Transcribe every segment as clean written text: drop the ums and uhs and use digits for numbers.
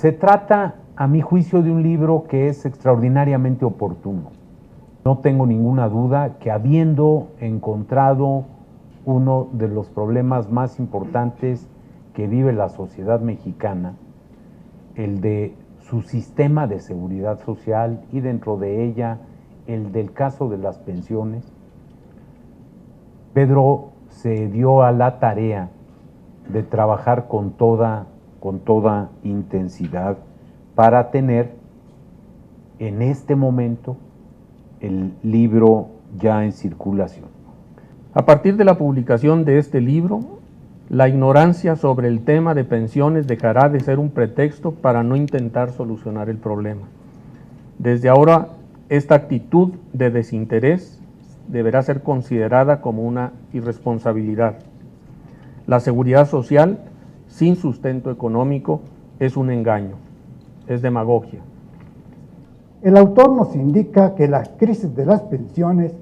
Se trata, a mi juicio, de un libro que es extraordinariamente oportuno. No tengo ninguna duda que, habiendo encontrado uno de los problemas más importantes que vive la sociedad mexicana, el de su sistema de seguridad social y dentro de ella el del caso de las pensiones, Pedro se dio a la tarea de trabajar con toda intensidad para tener en este momento el libro ya en circulación. A partir de la publicación de este libro, la ignorancia sobre el tema de pensiones dejará de ser un pretexto para no intentar solucionar el problema. Desde ahora, esta actitud de desinterés deberá ser considerada como una irresponsabilidad. La seguridad social sin sustento económico es un engaño, es demagogia. El autor nos indica que la crisis de las pensiones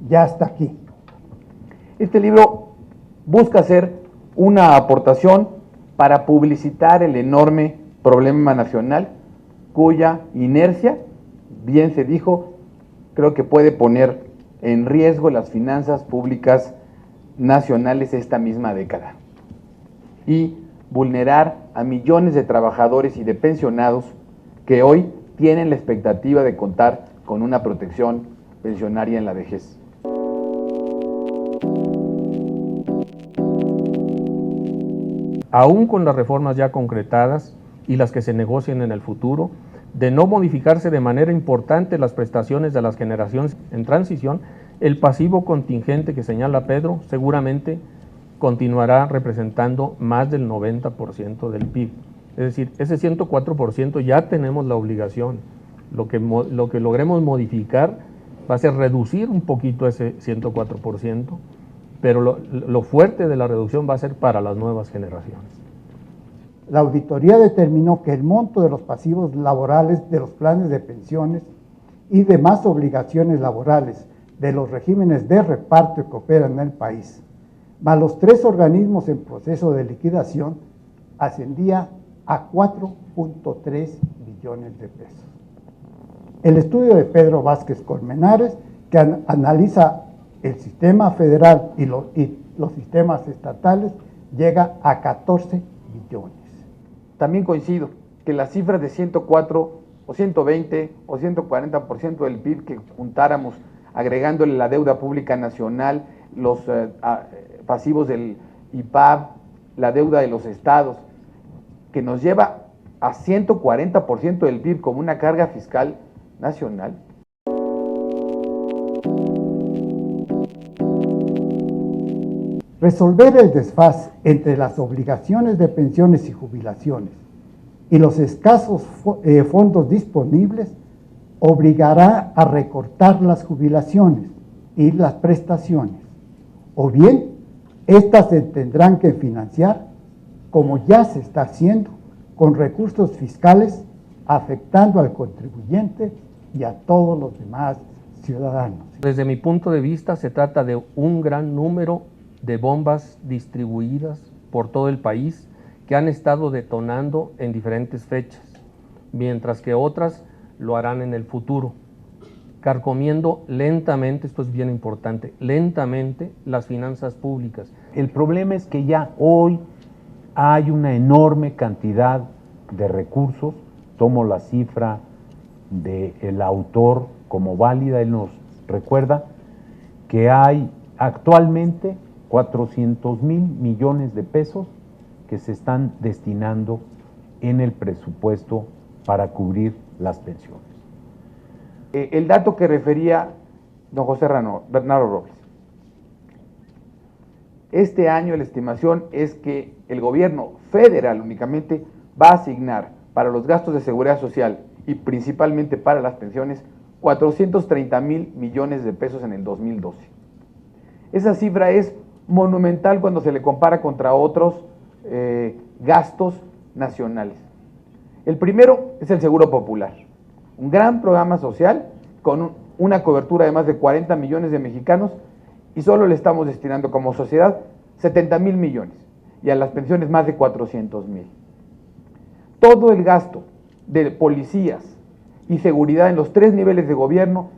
ya está aquí. Este libro busca hacer una aportación para publicitar el enorme problema nacional cuya inercia, bien se dijo, creo que puede poner en riesgo las finanzas públicas nacionales esta misma década y vulnerar a millones de trabajadores y de pensionados que hoy tienen la expectativa de contar con una protección pensionaria en la vejez. Aún con las reformas ya concretadas y las que se negocien en el futuro, de no modificarse de manera importante las prestaciones de las generaciones en transición, el pasivo contingente que señala Pedro seguramente continuará representando más del 90% del PIB. Es decir, ese 104% ya tenemos la obligación. Lo que logremos modificar va a ser reducir un poquito ese 104%, pero lo fuerte de la reducción va a ser para las nuevas generaciones. La auditoría determinó que el monto de los pasivos laborales de los planes de pensiones y demás obligaciones laborales de los regímenes de reparto que operan en el país, más los 3 organismos en proceso de liquidación, ascendía a 4.3 billones de pesos. El estudio de Pedro Vázquez Colmenares, que analiza el sistema federal y los sistemas estatales, llega a 14 billones. También coincido que las cifras de 104 o 120 o 140% del PIB que juntáramos agregándole la deuda pública nacional, los pasivos del IPAB, la deuda de los estados, que nos lleva a 140% del PIB como una carga fiscal nacional. Resolver el desfase entre las obligaciones de pensiones y jubilaciones y los escasos fondos disponibles obligará a recortar las jubilaciones y las prestaciones, o bien estas se tendrán que financiar, como ya se está haciendo, con recursos fiscales, afectando al contribuyente y a todos los demás ciudadanos. Desde mi punto de vista, se trata de un gran número de bombas distribuidas por todo el país que han estado detonando en diferentes fechas, mientras que otras lo harán en el futuro, carcomiendo lentamente, esto es bien importante, lentamente las finanzas públicas. El problema es que ya hoy hay una enorme cantidad de recursos. Tomo la cifra del autor como válida. Él nos recuerda que hay actualmente 400,000 millones de pesos que se están destinando en el presupuesto para cubrir las pensiones. El dato que refería don José Bernardo Robles. Este año la estimación es que el gobierno federal únicamente va a asignar para los gastos de seguridad social y principalmente para las pensiones 430,000 millones de pesos en el 2012. Esa cifra es monumental cuando se le compara contra otros gastos nacionales. El primero es el Seguro Popular, un gran programa social con una cobertura de más de 40 millones de mexicanos y solo le estamos destinando como sociedad 70,000 millones y a las pensiones más de 400,000. Todo el gasto de policías y seguridad en los 3 niveles de gobierno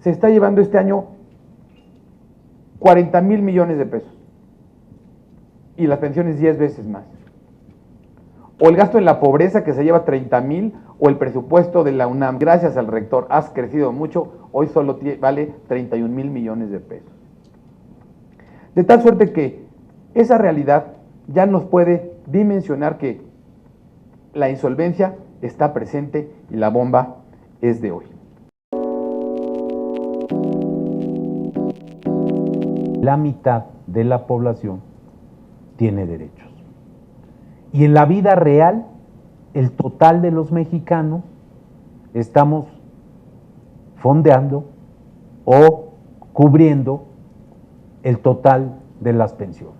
se está llevando este año 40,000 millones de pesos y las pensiones 10 veces más. O el gasto en la pobreza que se lleva 30,000, o el presupuesto de la UNAM, gracias al rector, has crecido mucho, hoy solo vale 31,000 millones de pesos. De tal suerte que esa realidad ya nos puede dimensionar que la insolvencia está presente y la bomba es de hoy. La mitad de la población tiene derechos. Y en la vida real, el total de los mexicanos estamos fondeando o cubriendo el total de las pensiones.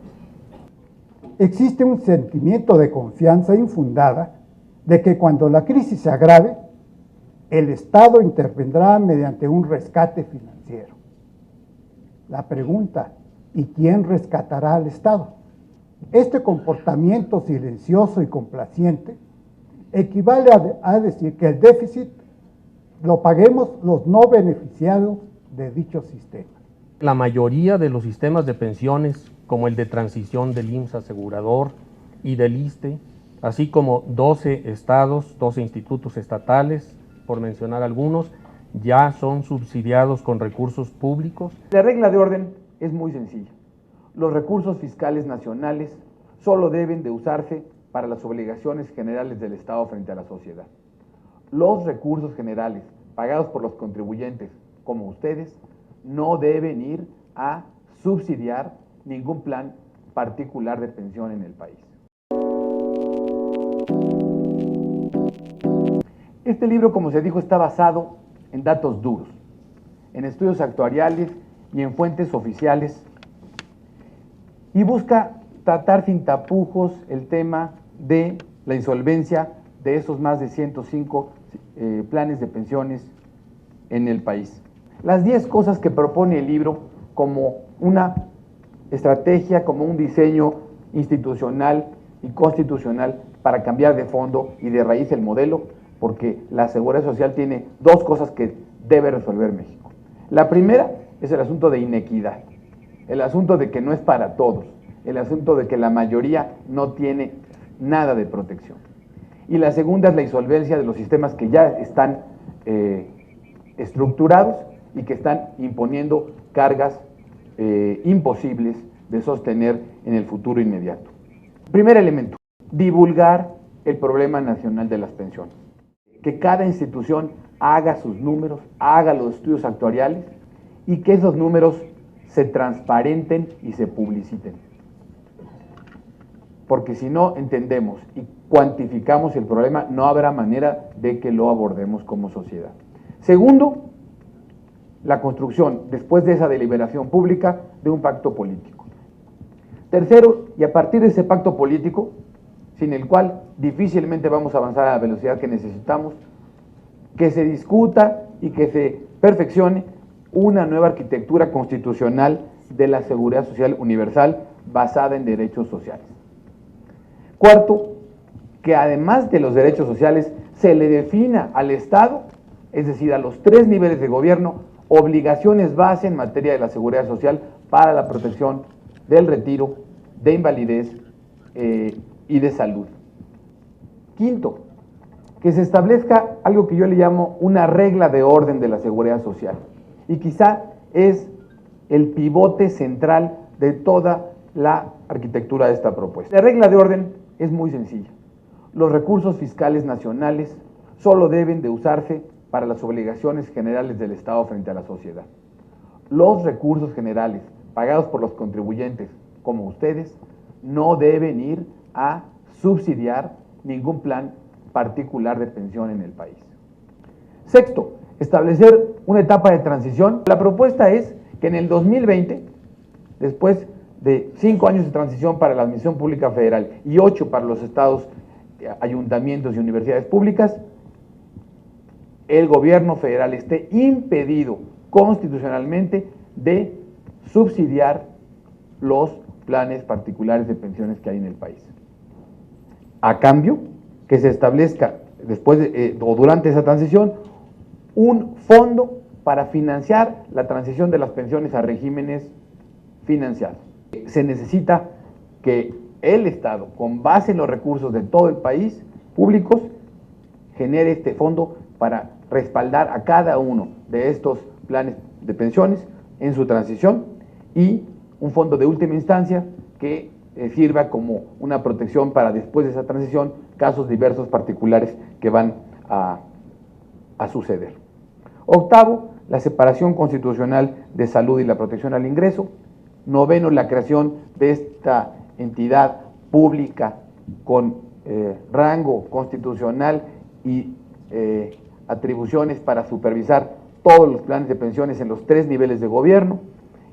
Existe un sentimiento de confianza infundada de que cuando la crisis se agrave, el Estado intervendrá mediante un rescate financiero. La pregunta, ¿y quién rescatará al Estado? Este comportamiento silencioso y complaciente equivale a decir que el déficit lo paguemos los no beneficiados de dicho sistema. La mayoría de los sistemas de pensiones, como el de transición del IMSS asegurador y del ISSSTE, así como 12 estados, 12 institutos estatales, por mencionar algunos, ya son subsidiados con recursos públicos. La regla de orden es muy sencilla. Los recursos fiscales nacionales solo deben de usarse para las obligaciones generales del Estado frente a la sociedad. Los recursos generales pagados por los contribuyentes, como ustedes, no deben ir a subsidiar ningún plan particular de pensión en el país. Este libro, como se dijo, está basado en datos duros, en estudios actuariales y en fuentes oficiales, y busca tratar sin tapujos el tema de la insolvencia de esos más de 105 planes de pensiones en el país. Las 10 cosas que propone el libro como una estrategia, como un diseño institucional y constitucional para cambiar de fondo y de raíz el modelo, porque la seguridad social tiene 2 cosas que debe resolver México. La primera es el asunto de inequidad, el asunto de que no es para todos, el asunto de que la mayoría no tiene nada de protección. Y la segunda es la insolvencia de los sistemas que ya están estructurados y que están imponiendo cargas imposibles de sostener en el futuro inmediato. Primer elemento, divulgar el problema nacional de las pensiones. Que cada institución haga sus números, haga los estudios actuariales y que esos números se transparenten y se publiciten. Porque si no entendemos y cuantificamos el problema, no habrá manera de que lo abordemos como sociedad. Segundo, la construcción, después de esa deliberación pública, de un pacto político. Tercero, y a partir de ese pacto político, sin el cual difícilmente vamos a avanzar a la velocidad que necesitamos, que se discuta y que se perfeccione una nueva arquitectura constitucional de la seguridad social universal basada en derechos sociales. Cuarto, que además de los derechos sociales se le defina al Estado, es decir, a los 3 niveles de gobierno, obligaciones base en materia de la seguridad social para la protección del retiro, de invalidez y de salud. Quinto, que se establezca algo que yo le llamo una regla de orden de la seguridad social, y quizá es el pivote central de toda la arquitectura de esta propuesta. La regla de orden es muy sencilla. Los recursos fiscales nacionales solo deben de usarse para las obligaciones generales del Estado frente a la sociedad. Los recursos generales pagados por los contribuyentes, como ustedes, no deben ir a subsidiar ningún plan particular de pensión en el país. Sexto, establecer una etapa de transición. La propuesta es que en el 2020, después de 5 años de transición para la Administración Pública Federal y 8 para los estados, ayuntamientos y universidades públicas, el gobierno federal esté impedido constitucionalmente de subsidiar los planes particulares de pensiones que hay en el país. A cambio, que se establezca después o durante esa transición, un fondo para financiar la transición de las pensiones a regímenes financiados. Se necesita que el Estado, con base en los recursos de todo el país, públicos, genere este fondo para respaldar a cada uno de estos planes de pensiones en su transición, y un fondo de última instancia que sirva como una protección para después de esa transición casos diversos particulares que van a suceder. Octavo, la separación constitucional de salud y la protección al ingreso. Noveno, la creación de esta entidad pública con rango constitucional y atribuciones para supervisar todos los planes de pensiones en los 3 niveles de gobierno.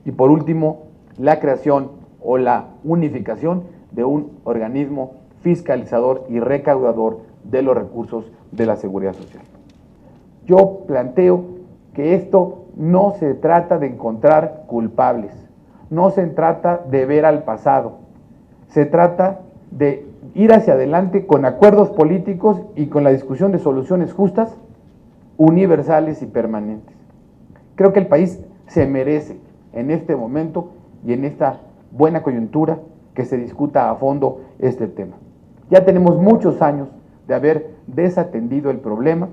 Y por último, la creación o la unificación de un organismo fiscalizador y recaudador de los recursos de la Seguridad Social. Yo planteo que esto no se trata de encontrar culpables, no se trata de ver al pasado, se trata de ir hacia adelante con acuerdos políticos y con la discusión de soluciones justas, universales y permanentes. Creo que el país se merece en este momento y en esta buena coyuntura que se discuta a fondo este tema. Ya tenemos muchos años de haber desatendido el problema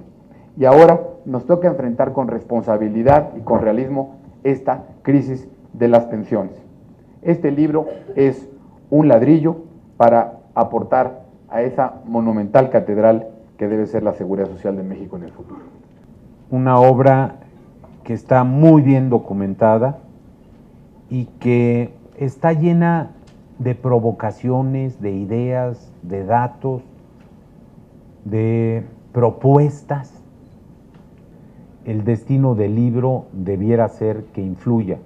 y ahora nos toca enfrentar con responsabilidad y con realismo esta crisis de las pensiones. Este libro es un ladrillo para aportar a esa monumental catedral que debe ser la Seguridad Social de México en el futuro. Una obra que está muy bien documentada y que está llena de provocaciones, de ideas, de datos, de propuestas. El destino del libro debiera ser que influya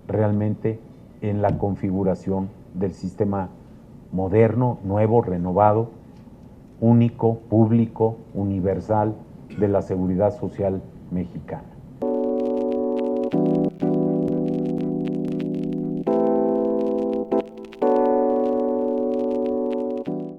realmente en la configuración del sistema moderno, nuevo, renovado, único, público, universal de la seguridad social mexicana.